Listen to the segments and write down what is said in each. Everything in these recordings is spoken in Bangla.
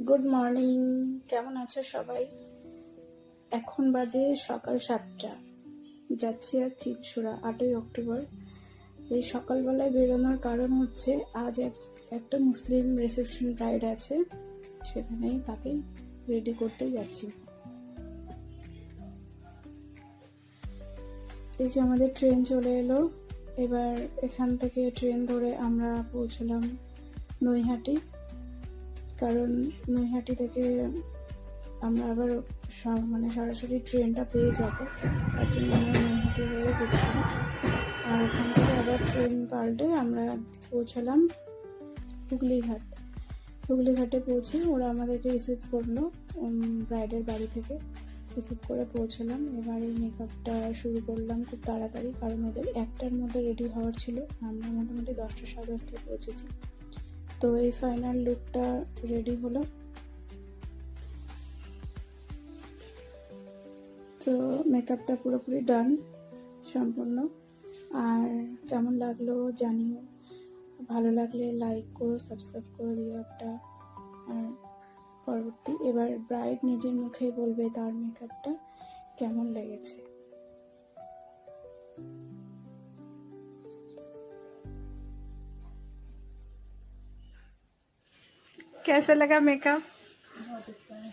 গুড মর্নিং, কেমন আছো সবাই? এখন বাজে সকাল 7টা। যাচ্ছি আর চিনসুরা 8ই অক্টোবর। এই সকালবেলায় বেরোনোর কারণ হচ্ছে আজ একটা মুসলিম রিসেপশন ব্রাইড আছে, সেখানেই তাকে রেডি করতে যাচ্ছি। এই যে আমাদের ট্রেন চলে এলো। এবার এখান থেকে ট্রেন ধরে আমরা পৌঁছলাম নৈহাটি, কারণ নৈহাটি থেকে আমরা আবার সরাসরি ট্রেনটা পেয়ে যাব, তার জন্য আমরা নৈহাটি হয়ে গেছিলাম। আর ওখান থেকে আবার ট্রেন পাল্টে আমরা পৌঁছালাম হুগলিঘাটে পৌঁছে ওরা আমাদেরকে রিসিভ করলো ব্রাইডের বাড়ি থেকে। রিসিভ করে পৌঁছলাম। এবার এই মেকআপটা শুরু করলাম খুব তাড়াতাড়ি, কারণ ওদের 1টার মধ্যে রেডি হওয়ার ছিল। আমরা মোটামুটি 10টা সাড়ে 10টায় পৌঁছেছি। তো এই ফাইনাল লুকটা রেডি হলো। তো মেকআপটা পুরোপুরি ডান, সম্পূর্ণ। আর কেমন লাগলো জানিও, ভালো লাগলে লাইক করো, সাবস্ক্রাইব করে দিও একটা। আর পরবর্তী এবার ব্রাইড নিজের মুখেই বলবে তার মেকআপটা কেমন লেগেছে। कैसा लगा मेकअप? बहुत अच्छा है,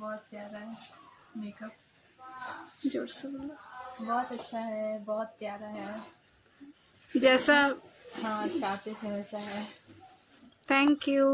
बहुत प्यारा है मेकअप। जोर से बोलो। बहुत अच्छा है, बहुत प्यारा है। जैसा हाँ चाहते थे वैसा है। Thank you.